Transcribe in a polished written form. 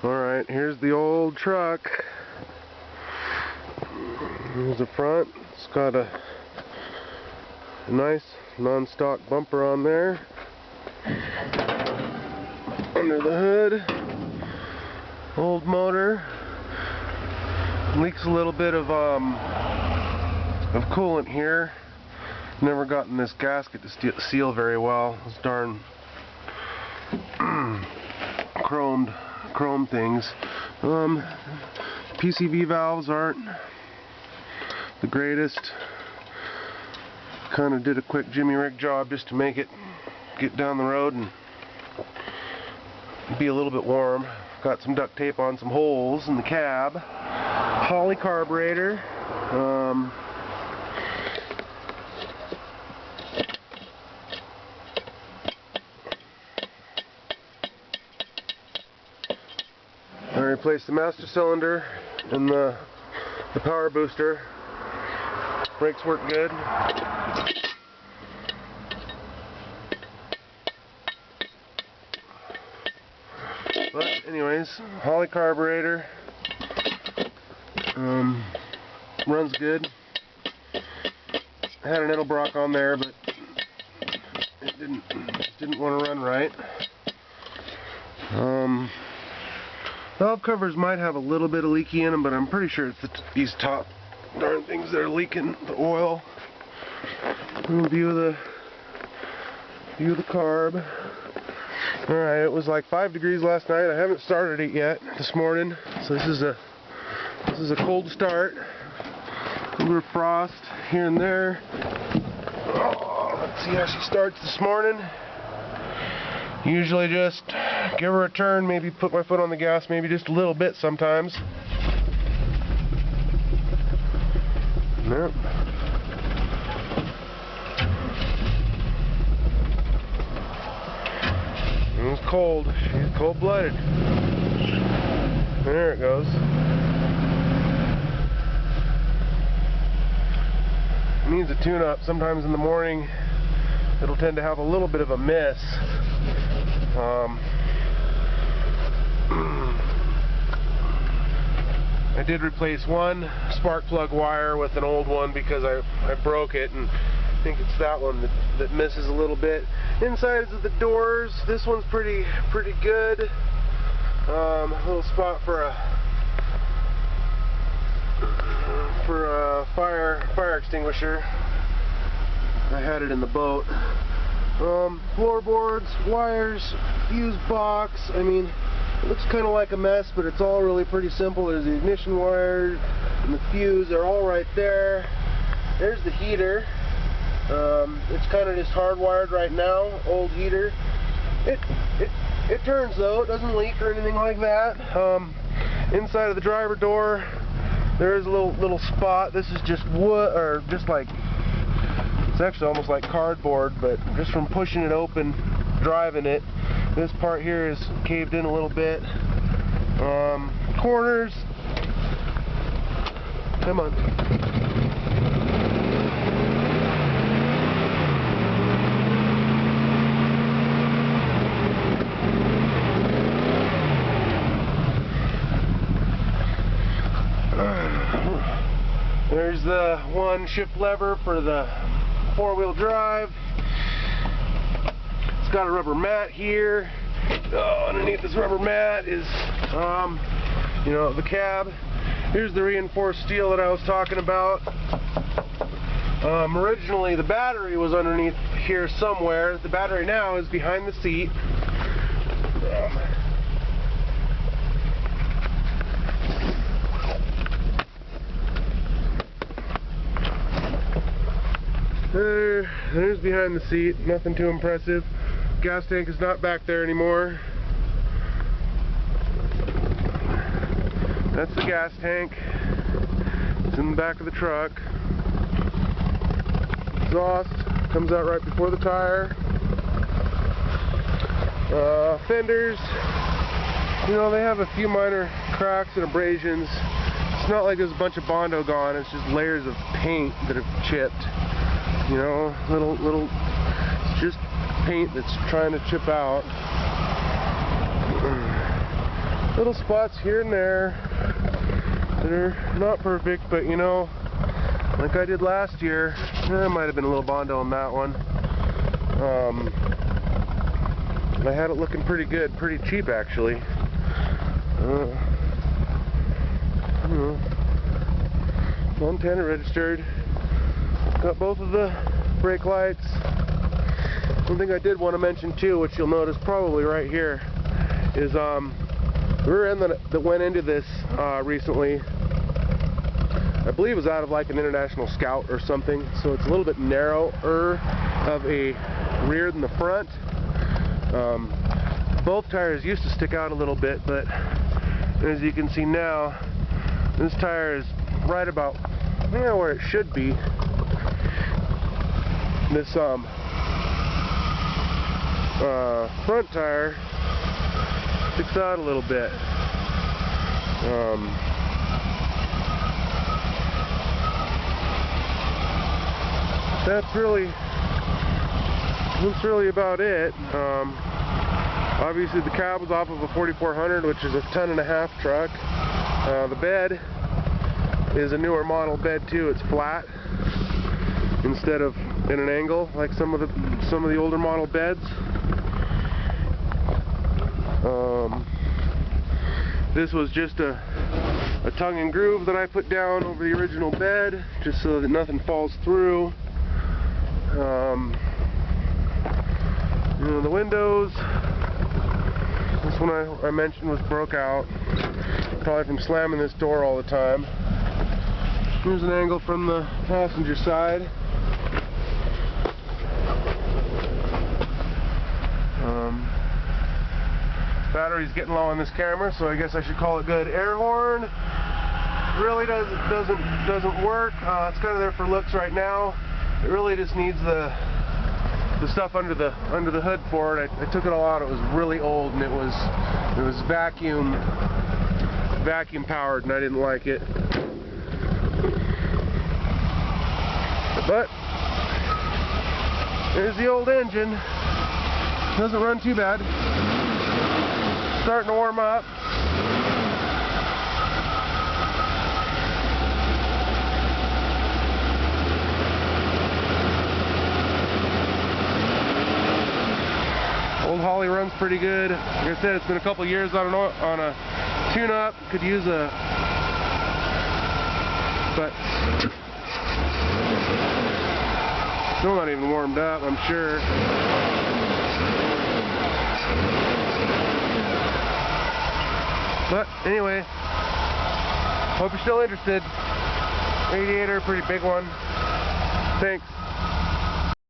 Alright, here's the old truck. Here's the front. It's got a nice non-stock bumper on there. Under the hood, old motor. Leaks a little bit of coolant here. Never gotten this gasket to seal very well. Those darn chrome things. PCV valves aren't the greatest. Kind of did a quick Jimmy rig job just to make it get down the road and be a little bit warm. Got some duct tape on some holes in the cab. Holley carburetor. I replaced the master cylinder and the power booster. Brakes work good. But anyways, Holley carburetor. Runs good. I had an Edelbrock on there, but it didn't want to run right. Valve covers might have a little bit of leaky in them, but I'm pretty sure it's these top darn things that are leaking the oil. View of the carb. Alright, it was like 5 degrees last night. I haven't started it yet this morning, so this is a cold start. A little bit of frost here and there. Let's see how she starts this morning. Usually just give her a turn, maybe put my foot on the gas, maybe just a little bit sometimes. Nope. It's cold. She's cold-blooded. There it goes. Needs a tune-up. Sometimes in the morning it'll tend to have a little bit of a miss. I did replace one spark plug wire with an old one because I broke it, and I think it's that one that misses a little bit. Insides of the doors, this one's pretty good. A little spot for a fire extinguisher. I had it in the boat. Floorboards, wires, fuse box. I mean, it looks kind of like a mess, but it's all really pretty simple. There's the ignition wire and the fuse. They're all right there. There's the heater. It's kind of just hardwired right now. Old heater. It turns though. It doesn't leak or anything like that. Inside of the driver door, there is a little spot. This is just wood, or just like, it's actually almost like cardboard, but just from pushing it open, driving it, this part here is caved in a little bit. Corners. Come on. There's the one shift lever for the four-wheel drive. It's got a rubber mat here. Underneath this rubber mat is, the cab. Here's the reinforced steel that I was talking about. Originally, the battery was underneath here somewhere. The battery now is behind the seat. There's behind the seat, nothing too impressive. Gas tank is not back there anymore. That's the gas tank. It's in the back of the truck. Exhaust comes out right before the tire. Fenders, they have a few minor cracks and abrasions. It's not like there's a bunch of Bondo gone, it's just layers of paint that have chipped. It's just paint that's trying to chip out. little spots here and there that are not perfect, but you know, like I did last year, there might have been a little Bondo on that one. I had it looking pretty good, pretty cheap actually. Montana registered. Got both of the brake lights. One thing I did want to mention too, which you'll notice probably right here, is the rear end that went into this recently, I believe was out of like an International Scout or something, so it's a little bit narrower of a rear than the front. Both tires used to stick out a little bit, but as you can see now, this tire is right about where it should be. This front tire sticks out a little bit. That's really about it. Obviously the cab was off of a 4400, which is a 10.5 truck. The bed is a newer model bed too. It's flat instead of in an angle like some of the older model beds. This was just a tongue and groove that I put down over the original bed, just so that nothing falls through. You know, the windows, this one I mentioned was broke out, probably from slamming this door all the time. Here's an angle from the passenger side. Battery's getting low on this camera, so I guess I should call it good. Air horn really doesn't work. It's kind of there for looks right now. It really just needs the stuff under the hood for it. I took it all out. It was really old, and it was vacuum powered, and I didn't like it. But there's the old engine. Doesn't run too bad. Starting to warm up. Old Holly runs pretty good. Like I said, it's been a couple years on a tune-up. Could use a, but still not even warmed up, I'm sure. But anyway, hope you're still interested. Radiator, pretty big one. Thanks.